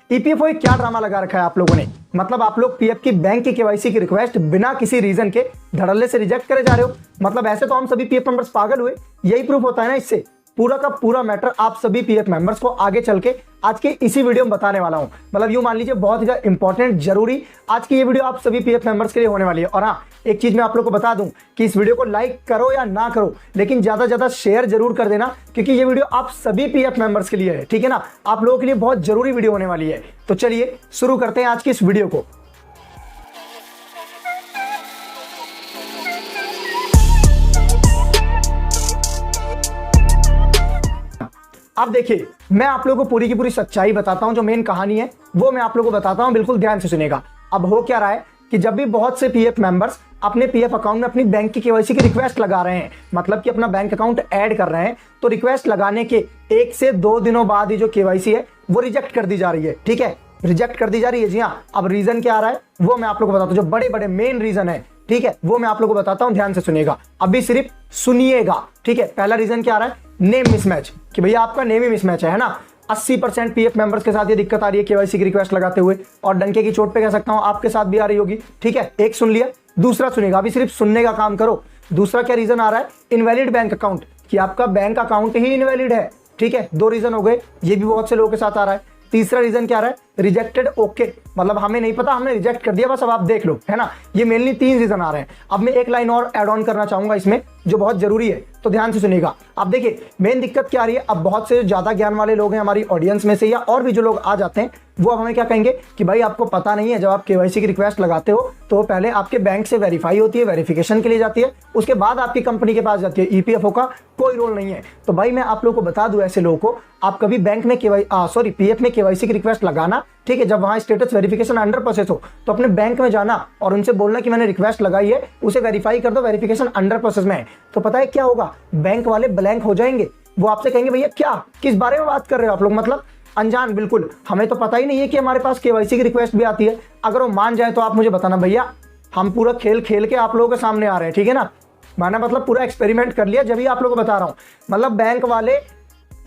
EPFO एक क्या drama लगा रखा है आप लोगों ने। मतलब आप लोग पीएफ की बैंक की केवाईसी की रिक्वेस्ट बिना किसी रीजन के धड़ल्ले से रिजेक्ट करे जा रहे हो। मतलब ऐसे तो हम सभी पीएफ मेंबर्स पागल हुए, यही प्रूफ होता है ना। इससे पूरा का पूरा मैटर आप सभी पीएफ मेंबर्स को आगे चल के आज के इसी वीडियो में बताने वाला हूं। मतलब यूं मान लीजिए बहुत ही ज्यादा इंपॉर्टेंट, जरूरी आज की ये वीडियो आप सभी पीएफ मेंबर्स के लिए होने वाली है। और हाँ, एक चीज मैं आप लोगों को बता दूं कि इस वीडियो को लाइक करो या ना करो, लेकिन ज्यादा ज्यादा शेयर जरूर कर देना, क्योंकि ये वीडियो आप सभी पीएफ मेंबर्स के लिए है, ठीक है ना। आप लोगों के लिए बहुत जरूरी वीडियो होने वाली है। तो चलिए शुरू करते हैं आज की इस वीडियो को। अब देखिए, मैं आप लोगों को पूरी की पूरी सच्चाई बताता हूं, जो मेन कहानी है वो मैं आप लोगों को बताता हूं, बिल्कुल ध्यान से सुनेगा। अब हो क्या रहा है कि जब भी बहुत से पीएफ मेंबर्स अपने पीएफ अकाउंट में अपनी बैंक की केवाईसी की रिक्वेस्ट लगा रहे हैं, मतलब कि अपना बैंक अकाउंट ऐड कर रहे हैं, तो रिक्वेस्ट लगाने के 1 से 2 दिनों बाद ही जो केवाईसी है वो रिजेक्ट कर दी जा रही है। ठीक है, रिजेक्ट कर दी जा रही है, जी हाँ। अब रीजन क्या आ रहा है वो मैं आप लोगों को बताता हूं, जो बड़े बड़े मेन रीजन है, ठीक है, वो मैं आप लोगों को बताता हूं, ध्यान से सुनिएगा। अभी सिर्फ सुनिएगा, ठीक है। पहला रीजन क्या आ रहा है, नेम मिसमैच, कि भैया आपका नेम ही मिसमैच है ना। 80% पीएफ मेंबर्स के साथ ये दिक्कत आ रही है केवाईसी की रिक्वेस्ट लगाते हुए, और डंके की चोट पे कह सकता हूं आपके साथ भी आ रही होगी, ठीक है। एक सुन लिया, दूसरा सुनेगा, अभी सिर्फ सुनने का काम करो। दूसरा क्या रीजन आ रहा है, इनवैलिड बैंक अकाउंट, कि आपका बैंक अकाउंट ही इनवैलिड है, ठीक है। 2 रीजन हो गए, ये भी बहुत से लोगों के साथ आ रहा है। तीसरा रीजन क्या आ रहा है, रिजेक्टेड ओके, मतलब हमें नहीं पता, हमने रिजेक्ट कर दिया बस, अब आप देख लो, है ना। ये मेनली 3 रीजन आ रहे हैं। अब मैं एक लाइन और ऐड ऑन करना चाहूंगा इसमें, जो बहुत जरूरी है, तो ध्यान से सुनिएगा। अब देखिए मेन दिक्कत क्या आ रही है, अब बहुत से ज्यादा ज्ञान वाले लोग हैं हमारी ऑडियंस में से, या और भी जो लोग आ जाते हैं, वो अब हमें क्या कहेंगे कि भाई आपको पता नहीं है, जब आप केवाईसी की रिक्वेस्ट लगाते हो तो पहले आपके बैंक से वेरीफाई होती है, वेरिफिकेशन के लिए जाती है, उसके बाद आपकी कंपनी के पास जाती है, ईपीएफओ का कोई रोल नहीं है। तो भाई मैं आप लोगों को बता दूं, ऐसे लोगों को आप कभी बैंक में पीएफ में केवाईसी की रिक्वेस्ट लगाना, ठीक है, जब वहां स्टेटस वेरिफिकेशन अंडर प्रोसेस हो तो अपने बैंक में जाना और उनसे बोलना कि मैंने रिक्वेस्ट लगाई है, उसे वेरीफाई कर दो, वेरिफिकेशन अंडर प्रोसेस में है। तो पता है क्या होगा, बैंक वाले ब्लैंक हो जाएंगे, वो आपसे कहेंगे भैया क्या, किस बारे में बात कर रहे हो आप लोग, मतलब अनजान, बिल्कुल हमें तो पता ही नहीं है कि हमारे पास केवाईसी की रिक्वेस्ट भी आती है। अगर वो मान जाए तो आप मुझे बताना, भैया हम पूरा खेल खेल के आप लोगों के सामने आ रहे हैं, ठीक है ना। मैंने मतलब पूरा एक्सपेरिमेंट कर लिया, जब ही आप लोगों को बता रहा हूं। मतलब बैंक वाले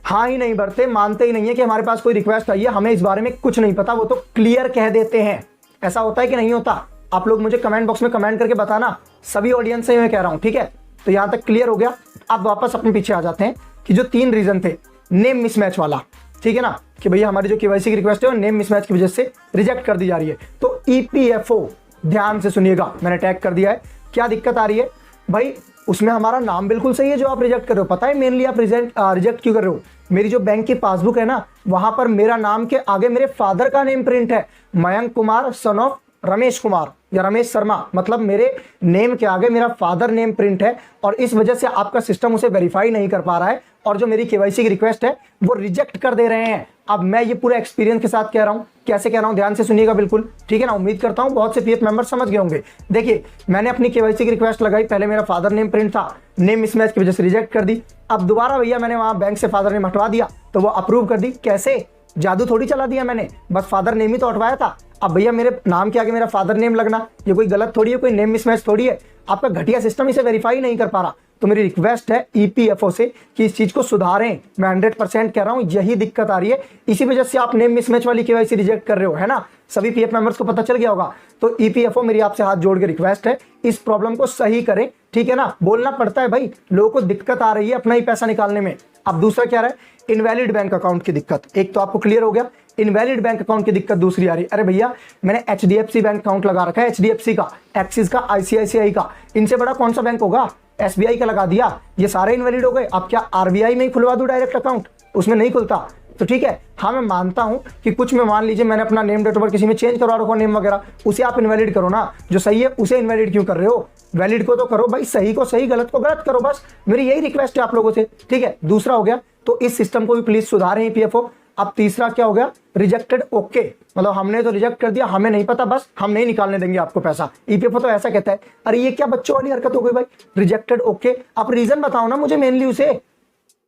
हाँ ही नहीं भरते, मानते ही नहीं है कि हमारे पास कोई रिक्वेस्ट आई है, हमें इस बारे में कुछ नहीं पता, वो तो क्लियर कह देते हैं। ऐसा होता है कि नहीं होता, आप लोग मुझे कमेंट बॉक्स में कमेंट करके बताना, सभी ऑडियंस से मैं कह रहा हूं, ठीक है। तो यहां तक क्लियर हो गया। अब वापस अपने पीछे आ जाते हैं कि जो 3 रीजन थे, नेम मिसमैच वाला, ठीक है ना, कि भैया हमारी जो केवाईसी की रिक्वेस्ट है वो नेम मिसमैच की वजह से रिजेक्ट कर दी जा रही है। तो ईपीएफओ, ध्यान से सुनिएगा, मैंने टैग कर दिया है, क्या दिक्कत आ रही है भाई, उसमें हमारा नाम बिल्कुल सही है जो आप रिजेक्ट कर रहे हो। पता है मेनली आप रिजेक्ट क्यों कर रहे हो, मेरी जो बैंक की पासबुक है ना, वहां पर मेरा नाम के आगे मेरे फादर का नेम प्रिंट है, मयंक कुमार सन ऑफ रमेश कुमार या रमेश शर्मा, मतलब मेरे नेम के आगे मेरा फादर नेम प्रिंट है, और इस वजह से आपका सिस्टम उसे वेरीफाई नहीं कर पा रहा है, और जो मेरी केवाईसी की रिक्वेस्ट है वो रिजेक्ट कर दे रहे हैं। अब मैं ये पूरे एक्सपीरियंस के साथ कह रहा हूं, कैसे कह रहा हूं ध्यान से सुनिएगा बिल्कुल, ठीक है ना। उम्मीद करता हूं बहुत से पीएफ मेंबर समझ गए होंगे। देखिए मैंने अपनी केवाईसी की रिक्वेस्ट लगाई, पहले मेरा फादर नेम प्रिंट था, नेम मिसमैच की वजह से रिजेक्ट कर दी। अब दोबारा भैया मैंने वहां बैंक से फादर नेम हटवा दिया, तो वो अप्रूव कर दी। कैसे, जादू थोड़ी चला दिया मैंने, बस फादर नेम ही तो हटवाया था। अब भैया मेरे नाम के आगे मेरा फादर नेम लगना ये कोई गलत थोड़ी है, कोई नेम मिसमैच थोड़ी है, आपका घटिया सिस्टम इसे वेरीफाई नहीं कर पा रहा। तो मेरी रिक्वेस्ट है ईपीएफओ से कि इस चीज को सुधारें। मैं 100% कह रहा हूं, यही दिक्कत आ रही है, इसी वजह से आप नेम मिसमैच वाली केवाईसी रिजेक्ट कर रहे हो, है ना। सभी पीएफ मेंबर्स को पता चल गया होगा। तो ईपीएफओ मेरी आपसे हाथ जोड़ के रिक्वेस्ट है, इस प्रॉब्लम को सही करें, ठीक है ना। बोलना पड़ता है भाई, लोगों को दिक्कत आ रही है अपना ही पैसा निकालने में। अब दूसरा क्या रहा है, इनवैलिड बैंक अकाउंट की दिक्कत। एक तो आपको क्लियर हो गया, इनवैलिड बैंक अकाउंट की दिक्कत। दूसरी आ रही, अरे भैया मैंने एचडीएफसी बैंक अकाउंट लगा रखा है, एचडीएफसी का, एक्सिस का, आईसीआईसीआई का, इनसे बड़ा कौन सा बैंक होगा, एसबीआई का लगा दिया, ये सारे इनवैलिड हो गए। अब क्या आरबीआई में ही खुलवा दूं डायरेक्ट अकाउंट, उसमें नहीं खुलता। तो ठीक है, हाँ मैं मानता हूं कि कुछ में मान लीजिए मैंने अपना नेम डेट ऑफ बर्थ किसी में चेंज करवा रखा नेम वगैरह, उसे आप इनवैलिड करो ना, जो सही है उसे इनवैलिड क्यों कर रहे हो, वैलिड को तो करो भाई, सही को सही, गलत को गलत करो, बस मेरी यही रिक्वेस्ट है आप लोगों से, ठीक है। दूसरा हो गया, तो इस सिस्टम को भी प्लीज सुधारें ईपीएफओ। अब तीसरा क्या हो गया, रिजेक्टेड ओके, मतलब हमने तो रिजेक्ट कर दिया, हमें नहीं पता, बस हम नहीं निकालने देंगे आपको पैसा। ईपीएफओ तो ऐसा कहता है। अरे ये क्या बच्चों वाली हरकत हो गई भाई, रिजेक्टेड ओके, आप रीजन बताओ ना मुझे मेनली उसे,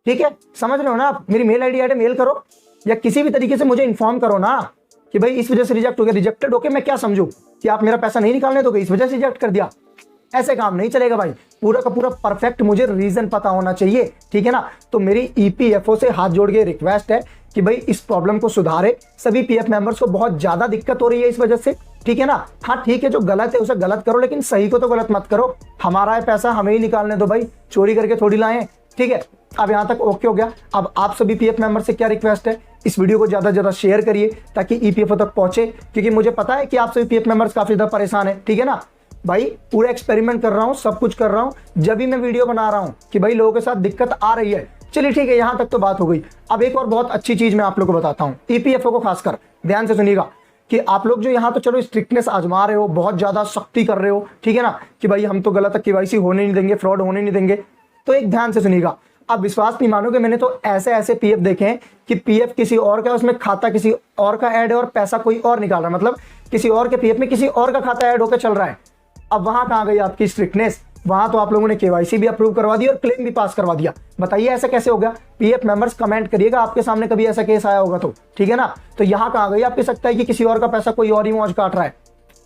ठीक है, समझ रहे हो ना आप। मेरी मेल आईडी ऐड मेल करो, या किसी भी तरीके से मुझे इन्फॉर्म करो ना कि भाई इस वजह से रिजेक्ट हो गया। रिजेक्टेड ओके मैं क्या समझू कि आप मेरा पैसा नहीं निकालने दोगे, इस वजह से रिजेक्ट कर दिया, ऐसे काम नहीं चलेगा भाई। पूरा का पूरा परफेक्ट मुझे रीजन पता होना चाहिए, ठीक है ना। तो मेरी ईपीएफओ से हाथ जोड़ के रिक्वेस्ट है कि भाई इस प्रॉब्लम को सुधारे। सभी पीएफ मेंबर्स को बहुत ज्यादा दिक्कत हो रही है इस वजह से, ठीक है ना। हाँ ठीक है, जो गलत है उसे गलत करो, लेकिन सही को तो गलत मत करो। हमारा है पैसा, हमें ही निकालने दो भाई, चोरी करके थोड़ी लाएं, ठीक है। अब यहाँ तक ओके हो गया। अब आप सभी पीएफ मेंबर से क्या रिक्वेस्ट है, इस वीडियो को ज्यादा से ज्यादा शेयर करिए ताकि ईपीएफओ तक पहुंचे, क्योंकि मुझे पता है कि आप सभी पीएफ मेंबर्स काफी ज्यादा परेशान है, ठीक है ना। भाई पूरा एक्सपेरिमेंट कर रहा हूँ, सब कुछ कर रहा हूँ, जब भी मैं वीडियो बना रहा हूँ कि भाई लोगों के साथ दिक्कत आ रही है। चलिए ठीक है, यहाँ तक तो बात हो गई। अब एक और बहुत अच्छी चीज मैं आप लोगों को बताता हूँ, ईपीएफओ को खासकर ध्यान से सुनिएगा कि आप लोग जो यहाँ तो चलो स्ट्रिक्टनेस आजमा रहे हो, बहुत ज्यादा सख्ती कर रहे हो, ठीक है ना, कि भाई हम तो गलत केवाईसी होने नहीं देंगे, फ्रॉड होने नहीं देंगे। तो एक ध्यान से सुनिएगा, आप विश्वास नहीं मानोगे, मैंने तो ऐसे ऐसे पीएफ देखे हैं कि पीएफ किसी और का, उसमें खाता किसी और का ऐड है और पैसा कोई और निकाल रहा है, मतलब किसी और के पीएफ में किसी और का खाता ऐड होकर चल रहा है। अब वहां कहां गई आपकी स्ट्रिक्टनेस? वहां तो आप लोगों ने केवाईसी भी अप्रूव करवा दी और क्लेम भी पास करवा दिया। बताइए ऐसा कैसे हो गया? पीएफ मेंबर्स कमेंट करिएगा, आपके सामने कभी ऐसा केस आया होगा तो, ठीक है ना। तो यहां कहां गई आपकी सख्ताई कि किसी और का पैसा कोई और ही मौज काट रहा है?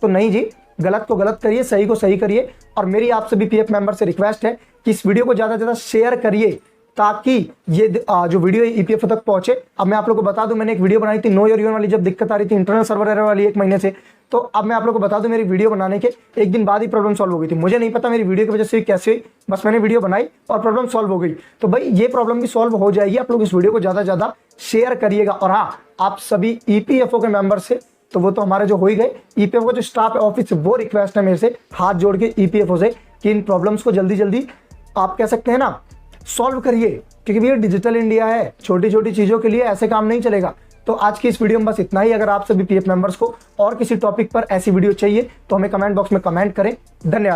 तो नहीं जी, गलत को गलत करिए, सही को सही करिए। और मेरी आप सभी पीएफ मेंबर से रिक्वेस्ट है कि इस वीडियो को ज्यादा से ज्यादा शेयर करिए ताकि ये जो वीडियो ईपीएफओ तक पहुंचे। अब मैं आप लोगों को बता दूं, मैंने एक वीडियो बनाई थी नो योर यून वाली, जब दिक्कत आ रही थी इंटरनल सर्वर एरर वाली 1 महीने से। तो अब मैं आप लोगों को बता दूं, मेरी वीडियो बनाने के 1 दिन बाद ही प्रॉब्लम सॉल्व हो गई थी। मुझे नहीं पता मेरी वीडियो की वजह से कैसे हुई, बस मैंने वीडियो बनाई और प्रॉब्लम सॉल्व हो गई। तो भाई ये प्रॉब्लम भी सॉल्व हो जाएगी, आप लोग इस वीडियो को ज्यादा से ज्यादा शेयर करिएगा। और हाँ, आप सभी ईपीएफओ के मेंबर से, तो वो तो हमारे जो हो ही गए, ईपीएफओ का जो स्टाफ है ऑफिस से, वो रिक्वेस्ट है मेरे से हाथ जोड़ के ईपीएफओ से कि इन प्रॉब्लम्स को जल्दी जल्दी आप कह सकते हैं ना सॉल्व करिए, क्योंकि भैया डिजिटल इंडिया है, छोटी छोटी चीजों के लिए ऐसे काम नहीं चलेगा। तो आज की इस वीडियो में बस इतना ही। अगर आप सभी पीएफ मेंबर्स को और किसी टॉपिक पर ऐसी वीडियो चाहिए तो हमें कमेंट बॉक्स में कमेंट करें। धन्यवाद।